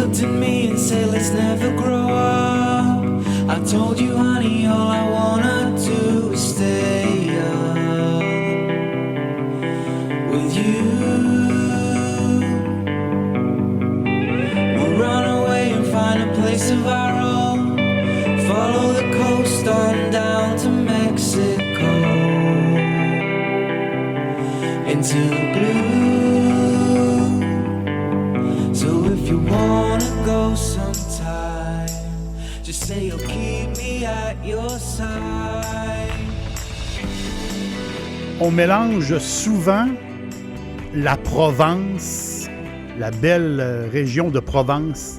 looked at me and said, let's never grow up. I told you, honey, all I wanna do is stay up with you. We'll run away and find a place of our own. Follow the coast on down to Mexico, into the blue. So if you wanna go sometime, just say you'll keep me at your side. On mélange souvent la Provence, la belle région de Provence,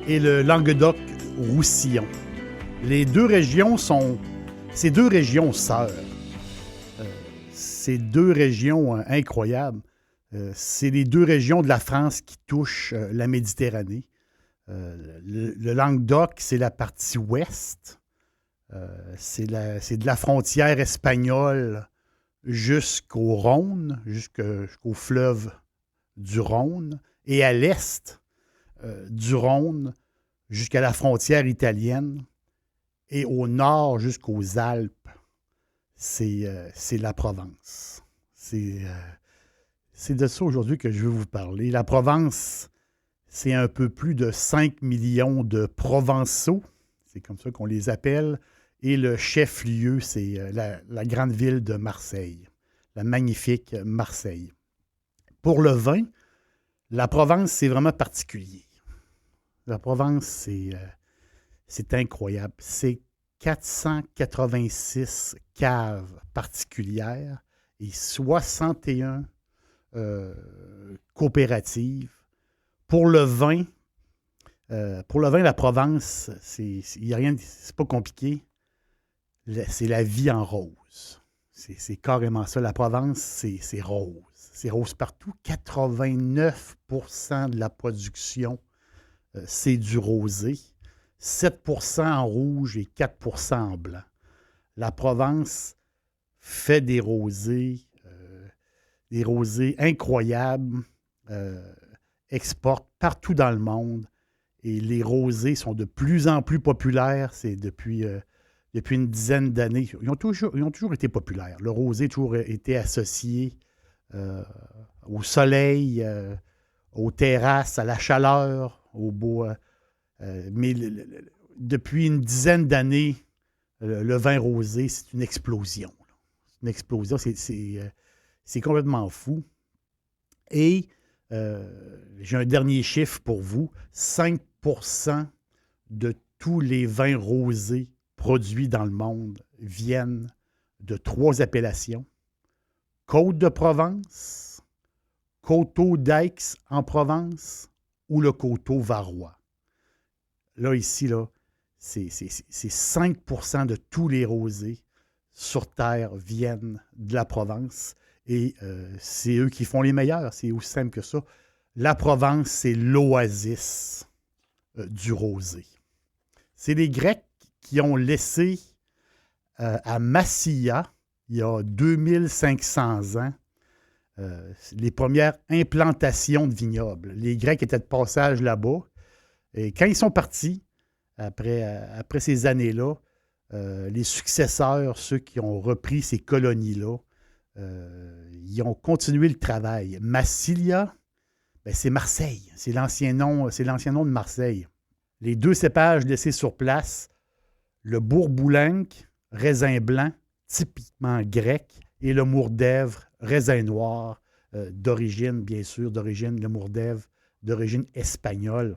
et le Languedoc-Roussillon. Les deux régions sont... Ces deux régions sœurs. Ces deux régions incroyables. C'est les deux régions de la France qui touchent la Méditerranée. Le Languedoc, c'est la partie ouest. C'est de la frontière espagnole jusqu'au Rhône, jusqu'au fleuve du Rhône. Et à l'est du Rhône, jusqu'à la frontière italienne. Et au nord, jusqu'aux Alpes, c'est la Provence. C'est de ça aujourd'hui que je veux vous parler. La Provence, c'est un peu plus de 5 millions de Provençaux. C'est comme ça qu'on les appelle. Et le chef-lieu, c'est la grande ville de Marseille. La magnifique Marseille. Pour le vin, la Provence, c'est vraiment particulier. La Provence, c'est incroyable. C'est 486 caves particulières et 61 coopératives. Pour le vin, la Provence, c'est pas compliqué. C'est la vie en rose. C'est carrément ça. La Provence, c'est rose. C'est rose partout. 89% de la production, c'est du rosé. 7% en rouge et 4% en blanc. La Provence fait des rosés incroyables, exporte partout dans le monde. Et les rosés sont de plus en plus populaires. C'est depuis une dizaine d'années. Ils ont toujours été populaires. Le rosé a toujours été associé au soleil, aux terrasses, à la chaleur, au beau... mais depuis une dizaine d'années, le vin rosé, c'est une explosion. C'est une explosion, c'est complètement fou. Et j'ai un dernier chiffre pour vous. 5% de tous les vins rosés produits dans le monde viennent de 3 appellations. Côte de Provence, Coteaux d'Aix en Provence ou le Coteau Varois. Là, ici, c'est 5% de tous les rosés sur Terre viennent de la Provence. Et c'est eux qui font les meilleurs. C'est aussi simple que ça. La Provence, c'est l'oasis du rosé. C'est les Grecs qui ont laissé à Massilia, il y a 2500 ans, les premières implantations de vignobles. Les Grecs étaient de passage là-bas. Et quand ils sont partis, après ces années-là, les successeurs, ceux qui ont repris ces colonies-là, ils ont continué le travail. Massilia, c'est Marseille. C'est l'ancien nom de Marseille. Les 2 cépages laissés sur place, le Bourboulenc, raisin blanc, typiquement grec, et le Mourdèvre, raisin noir, d'origine, bien sûr, le Mourdèvre, d'origine espagnole.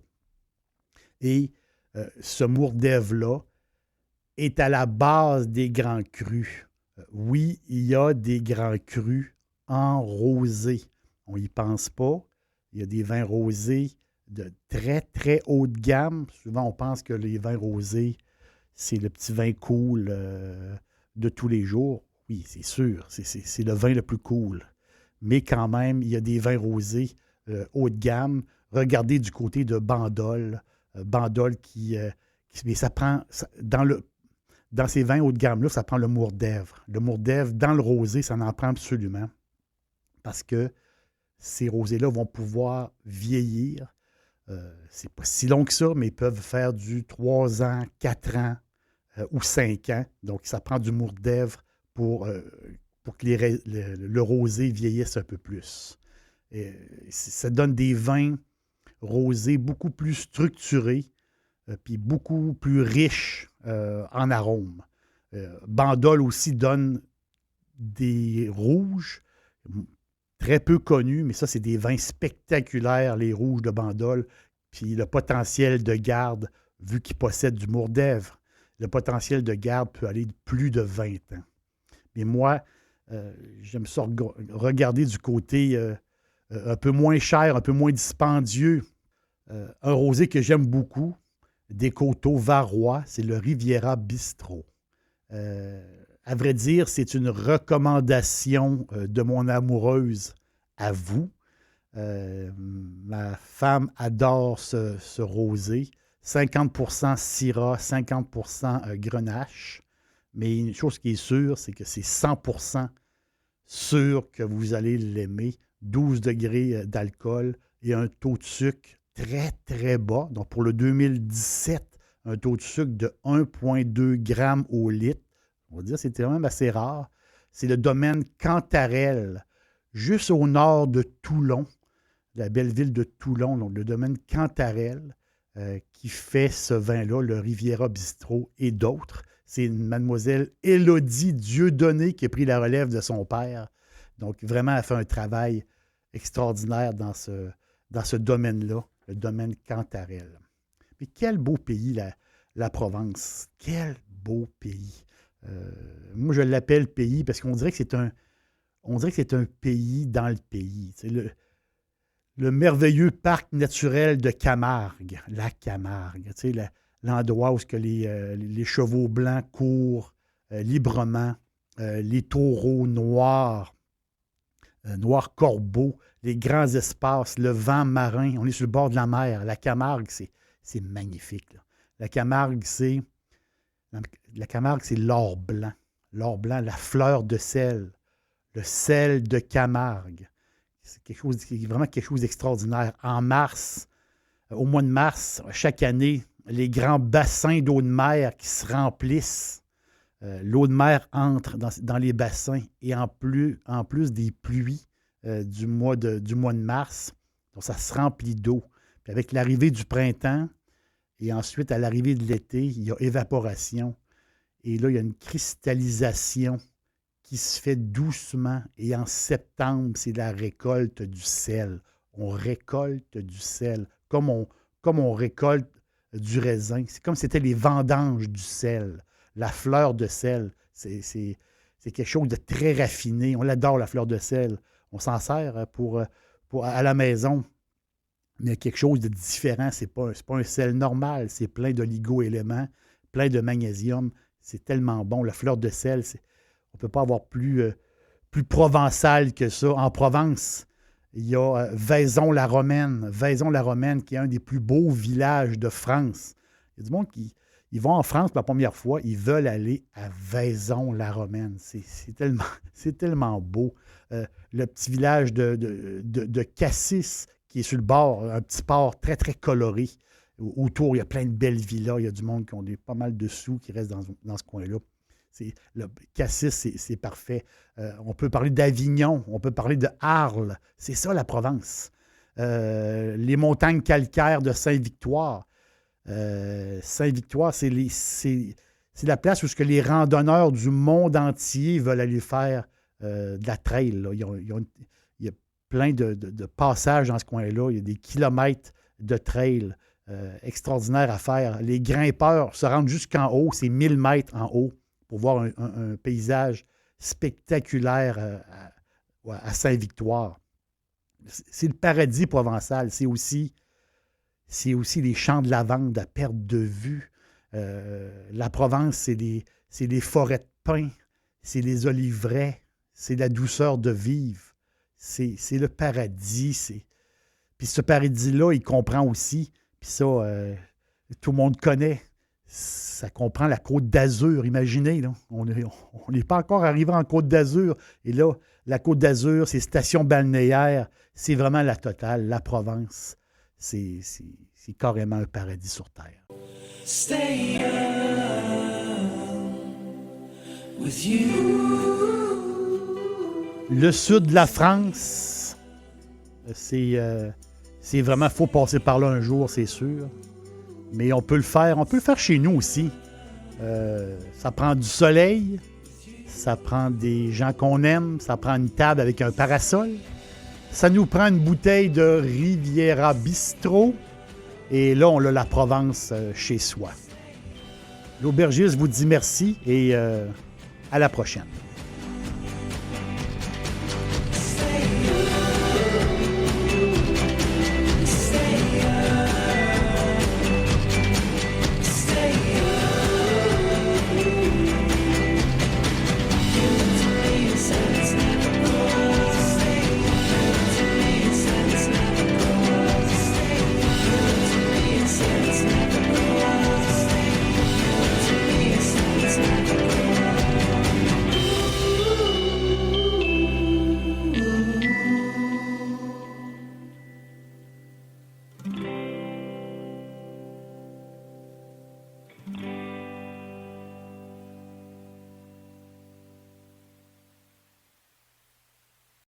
Et ce Mourdèvre-là est à la base des grands crus. Oui, il y a des grands crus en rosé. On n'y pense pas. Il y a des vins rosés de très, très haute gamme. Souvent, on pense que les vins rosés, c'est le petit vin cool de tous les jours. Oui, c'est sûr. C'est le vin le plus cool. Mais quand même, il y a des vins rosés haut de gamme. Regardez du côté de Bandol. Bandol mais ça prend... Dans ces vins haut de gamme-là, ça prend le Mourdèvre. Le Mourdèvre, dans le rosé, ça en prend absolument. Parce que ces rosés-là vont pouvoir vieillir C'est pas si long que ça, mais ils peuvent faire du 3 ans, 4 ans ou 5 ans. Donc, ça prend du mourdèvre pour que le rosé vieillisse un peu plus. Et ça donne des vins rosés beaucoup plus structurés, puis beaucoup plus riches en arômes. Bandol aussi donne des rouges très peu connus, mais ça, c'est des vins spectaculaires, les rouges de Bandol. Puis le potentiel de garde, vu qu'ils possèdent du mourdèvre, le potentiel de garde peut aller de plus de 20 ans. Mais moi, j'aime ça regarder du côté un peu moins cher, un peu moins dispendieux. Un rosé que j'aime beaucoup, des coteaux varois, c'est le Riviera Bistro. À vrai dire, c'est une recommandation de mon amoureuse à vous. Ma femme adore ce rosé. 50% Syrah, 50% Grenache. Mais une chose qui est sûre, c'est que c'est 100% sûr que vous allez l'aimer. 12 degrés d'alcool et un taux de sucre très, très bas. Donc, pour le 2017, un taux de sucre de 1,2 g au litre. On va dire que c'est quand même assez rare. C'est le domaine Cantarelle, juste au nord de Toulon, la belle ville de Toulon, donc le domaine Cantarelle, qui fait ce vin-là, le Riviera Bistro et d'autres. C'est une mademoiselle Élodie Dieudonné qui a pris la relève de son père. Donc, vraiment, elle fait un travail extraordinaire dans ce domaine-là, le domaine Cantarelle. Mais quel beau pays, la Provence. Quel beau pays. Moi, je l'appelle pays parce qu'on dirait que c'est un pays dans le pays. C'est le merveilleux parc naturel de Camargue, la Camargue. L'endroit où les chevaux blancs courent librement, les taureaux noirs, noirs corbeaux, les grands espaces, le vent marin. On est sur le bord de la mer. La Camargue, c'est magnifique. Là. La Camargue, c'est l'or blanc. L'or blanc, la fleur de sel, le sel de Camargue. C'est vraiment quelque chose d'extraordinaire. En mars, au mois de mars, chaque année, les grands bassins d'eau de mer qui se remplissent. L'eau de mer entre dans les bassins et en plus des pluies du mois de mars. Donc, ça se remplit d'eau. Puis avec l'arrivée du printemps et ensuite à l'arrivée de l'été, il y a évaporation. Et là, il y a une cristallisation qui se fait doucement. Et en septembre, c'est la récolte du sel. On récolte du sel, comme on récolte du raisin. C'est comme si c'était les vendanges du sel. La fleur de sel, c'est quelque chose de très raffiné. On l'adore, la fleur de sel. On s'en sert à la maison. Mais quelque chose de différent. C'est pas un sel normal. C'est plein d'oligo-éléments, plein de magnésium. C'est tellement bon. La fleur de sel, on ne peut pas avoir plus provençal que ça. En Provence, il y a Vaison-la-Romaine. Vaison-la-Romaine, qui est un des plus beaux villages de France. Il y a du monde qui ils vont en France pour la première fois, ils veulent aller à Vaison-la-Romaine. C'est tellement beau. Le petit village de Cassis, qui est sur le bord, un petit port très, très coloré. Autour, il y a plein de belles villas. Il y a du monde qui ont pas mal de sous qui restent dans ce coin-là. Cassis, c'est parfait. On peut parler d'Avignon, on peut parler de Arles. C'est ça, la Provence. Les montagnes calcaires de Saint-Victoire. Saint-Victoire, c'est la place où les randonneurs du monde entier veulent aller faire de la trail. Là. Il y a plein de passages dans ce coin-là. Il y a des kilomètres de trail extraordinaires à faire. Les grimpeurs se rendent jusqu'en haut, c'est 1000 mètres en haut pour voir un paysage spectaculaire à Saint-Victoire. C'est le paradis provençal. C'est aussi les champs de lavande à perte de vue. La Provence, c'est les forêts de pins, c'est les oliveraies, c'est la douceur de vivre. C'est le paradis. Puis ce paradis-là, il comprend aussi, puis ça, tout le monde connaît, ça comprend la Côte d'Azur. Imaginez, là, on n'est pas encore arrivé en Côte d'Azur. Et là, la Côte d'Azur, ces stations balnéaires, c'est vraiment la totale, la Provence. c'est carrément un paradis sur Terre. Stay young with you. Le sud de la France, c'est vraiment, faut passer par là un jour, c'est sûr. Mais on peut le faire chez nous aussi. Ça prend du soleil, ça prend des gens qu'on aime, ça prend une table avec un parasol, ça nous prend une bouteille de Riviera Bistro, et là, on a la Provence chez soi. L'aubergiste vous dit merci et à la prochaine.